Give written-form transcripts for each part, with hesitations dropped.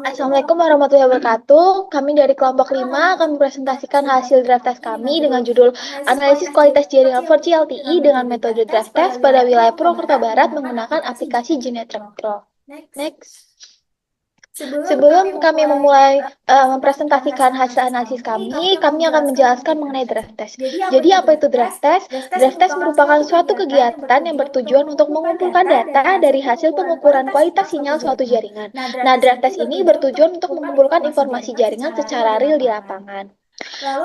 Assalamualaikum warahmatullahi wabarakatuh. Kami dari kelompok 5 akan mempresentasikan hasil draft test kami dengan judul Analisis Kualitas Jaringan 4G LTE dengan metode draft test pada wilayah Purwokerto Barat menggunakan aplikasi Genetrek Pro. Next. Sebelum kami memulai mempresentasikan hasil analisis kami akan menjelaskan mengenai draft test. Jadi apa itu draft test? Draft test merupakan suatu kegiatan yang bertujuan untuk mengumpulkan data dari hasil pengukuran kualitas sinyal suatu jaringan. Nah, draft test ini bertujuan untuk mengumpulkan informasi jaringan secara real di lapangan.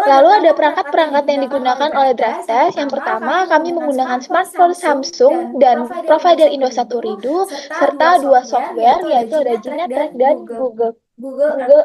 Lalu ada perangkat-perangkat yang digunakan oleh draft test. Yang pertama, kami menggunakan smartphone Samsung dan provider Indosat Ooredoo, serta dua software yaitu ada Genetrek dan Google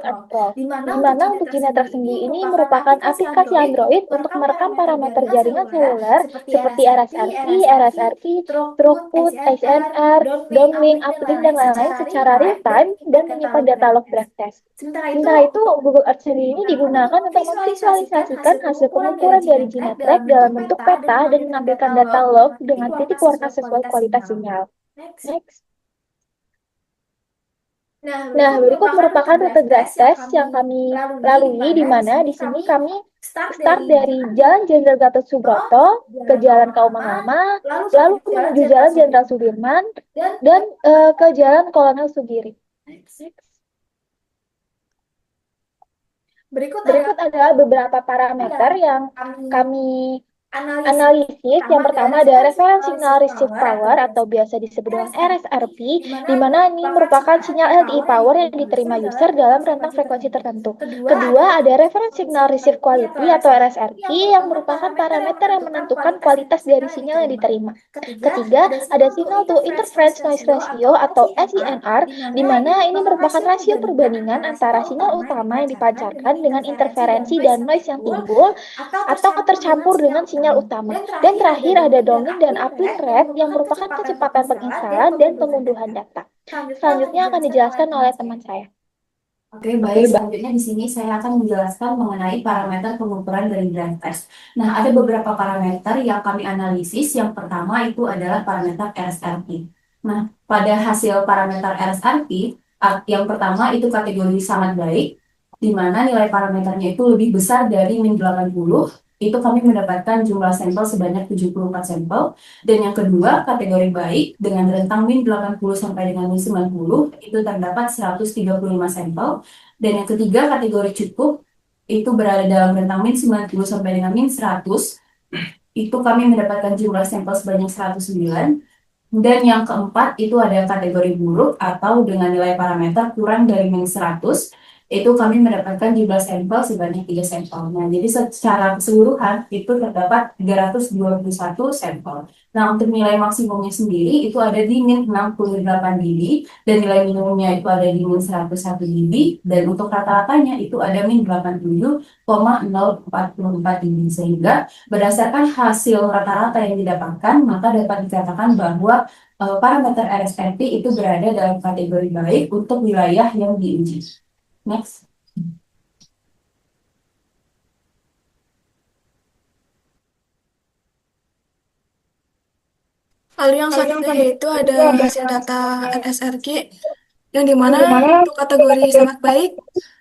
Earth Pro. Di mana untuk Genetrek sendiri ini merupakan aplikasi Android untuk merekam parameter jaringan seluler seperti RSRP, throughput, SNR, downlink, uplink, dan lain-lain secara real time dan menyimpan data log draft test. Sementara itu, Google Earth sendiri ini digunakan untuk memvisualisasikan hasil pengukuran dari Genetrek dalam bentuk peta dan menampilkan data log dengan titik warna sesuai kualitas sinyal. Next. Nah, berikut merupakan rute draft test yang kami lalui, di mana di sini kami start dari Jalan Jenderal Gatot Subroto ke Jalan Kaumanama, lalu menuju Jalan Jenderal Sudirman, dan ke Jalan Kolonel Sugiri. Berikut adalah beberapa parameter yang kami analisis. Yang pertama ada reference signal receive power atau biasa disebut dengan RSRP, di mana ini merupakan sinyal LTE power yang diterima user dalam rentang frekuensi tertentu. Kedua ada reference signal receive quality atau RSRQ yang merupakan parameter yang menentukan kualitas dari sinyal yang diterima. Ketiga ada signal to interference noise ratio atau SINR, di mana ini merupakan rasio perbandingan antara sinyal utama yang dipancarkan dengan interferensi dan noise yang timbul atau tercampur dengan sinyal utama. Dan terakhir ada downlink dan uplink rate yang merupakan kecepatan penginstalan dan pengunduhan data. Selanjutnya akan dijelaskan oleh teman saya. Oke, baik. Selanjutnya di sini saya akan menjelaskan mengenai parameter pengukuran dari draft test. Nah, ada beberapa parameter yang kami analisis. Yang pertama itu adalah parameter RSRP. Nah, pada hasil parameter RSRP, yang pertama itu kategori sangat baik, di mana nilai parameternya itu lebih besar dari min 80, itu kami mendapatkan jumlah sampel sebanyak 74 sampel. Dan yang kedua, kategori baik dengan rentang min 80 sampai dengan min 90, itu terdapat 135 sampel. Dan yang ketiga, kategori cukup, itu berada dalam rentang min 90 sampai dengan min 100, itu kami mendapatkan jumlah sampel sebanyak 109. Dan yang keempat, itu ada kategori buruk atau dengan nilai parameter kurang dari min 100, itu kami mendapatkan jumlah sampel sebanyak 3 sampel. Nah, jadi secara keseluruhan itu terdapat 321 sampel. Nah, untuk nilai maksimumnya sendiri itu ada di min 68 dB, dan nilai minimumnya itu ada di min 101 dB, dan untuk rata-ratanya itu ada min 87,044 dB. Sehingga berdasarkan hasil rata-rata yang didapatkan, maka dapat dikatakan bahwa parameter RSRP itu berada dalam kategori baik untuk wilayah yang diuji. Next. Lalu yang selanjutnya yaitu ada hasil data RSRQ yang dimana untuk kategori sangat baik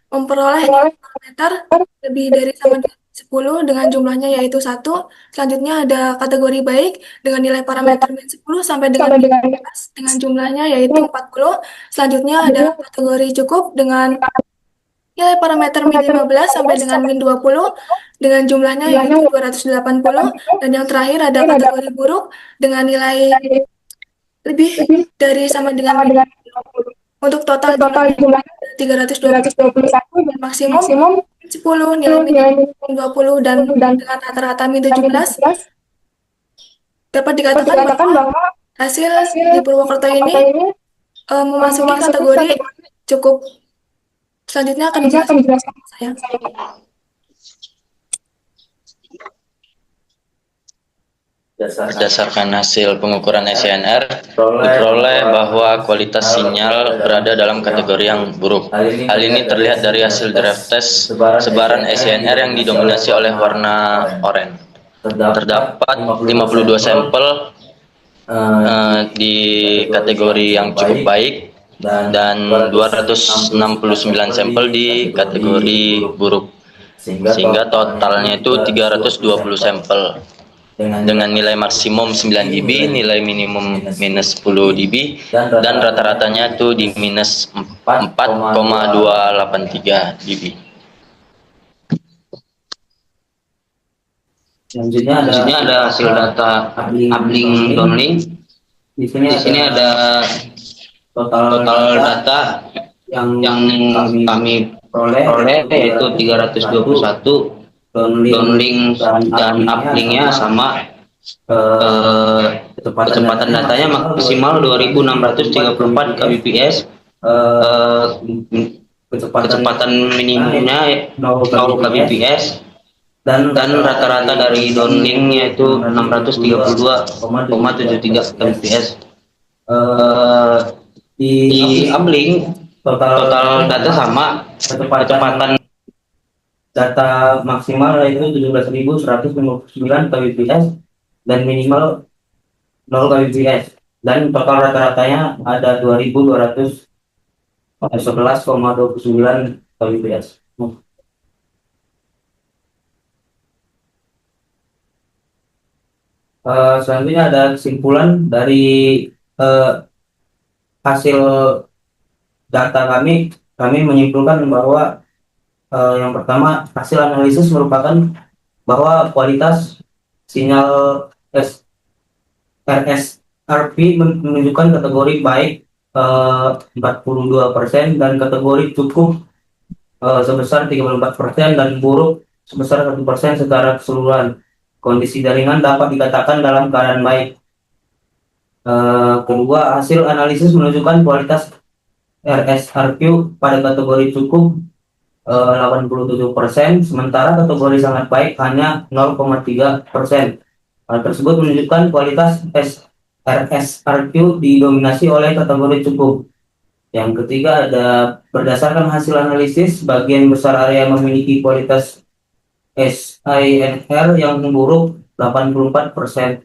memperoleh parameter lebih dari sama dengan 10 dengan jumlahnya yaitu 1. Selanjutnya ada kategori baik dengan nilai parameter min 10 sampai dengan min 15 dengan jumlahnya yaitu 40. Selanjutnya ada kategori cukup dengan nilai parameter min 15 sampai dengan min 20 dengan jumlahnya yaitu 280. Dan yang terakhir ada kategori buruk dengan nilai lebih dari sama dengan min 20. Untuk total jumlahnya 321 dan maksimum 10, nilai min 20 dan dengan rata-rata min 17. Dapat dikatakan bahwa hasil di Purwokerto ini memasuki kategori cukup. Selanjutnya akan dijelaskan saya. Berdasarkan hasil pengukuran SNR, diperoleh bahwa kualitas sinyal berada dalam kategori yang buruk. Hal ini terlihat dari hasil draft test sebaran SNR yang didominasi oleh warna oranye. Terdapat 52 sampel di kategori yang cukup baik dan 269 sampel di kategori buruk, sehingga totalnya itu 320 sampel dengan nilai maksimum 9 dB, nilai minimum minus 10 dB, dan rata-ratanya itu di minus 4,283 dB. Selanjutnya ada hasil data uplink downlink. Di sini ada total data yang kami peroleh yaitu 321 downlink dan uplinknya sama. Kecepatan datanya maksimal 2634 kbps, kecepatan minimumnya 0 kbps, dan rata-rata dari downlink yaitu 632,73 kbps. Di uplink total data sama, kecepatan data maksimal yaitu 17.159 kbps dan minimal 0 kbps, dan total rata-ratanya ada 2.211,29 kbps. Selanjutnya ada kesimpulan dari hasil data kami menyimpulkan bahwa yang pertama, hasil analisis merupakan bahwa kualitas sinyal RSRP menunjukkan kategori baik 42% dan kategori cukup sebesar 34% dan buruk sebesar 1% secara keseluruhan. Kondisi jaringan dapat dikatakan dalam keadaan baik. Kedua, hasil analisis menunjukkan kualitas RSRQ pada kategori cukup 87%, sementara kategori sangat baik hanya 0,3%. Hal tersebut menunjukkan kualitas RSRQ didominasi oleh kategori cukup. Yang ketiga ada berdasarkan hasil analisis, bagian besar area memiliki kualitas SINR yang buruk 84%.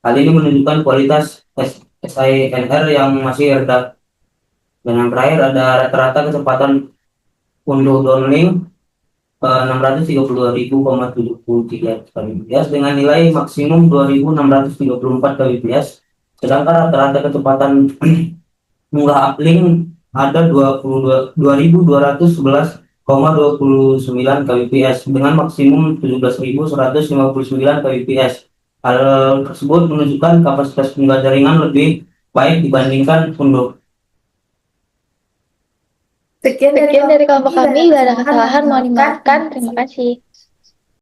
Hal ini menunjukkan kualitas SINR yang masih rendah. Dan yang terakhir ada rata-rata kecepatan untuk downlink 632.073 kbps dengan nilai maksimum 2.634 kbps, sedangkan rata-rata kecepatan murah uplink ada 2211,29 kbps dengan maksimum 17.159 kbps. Hal tersebut menunjukkan kapasitas pengguna jaringan lebih baik dibandingkan untuk. Sekian dari kelompok kami, bila ada kesalahan mohon dimaafkan. Terima kasih.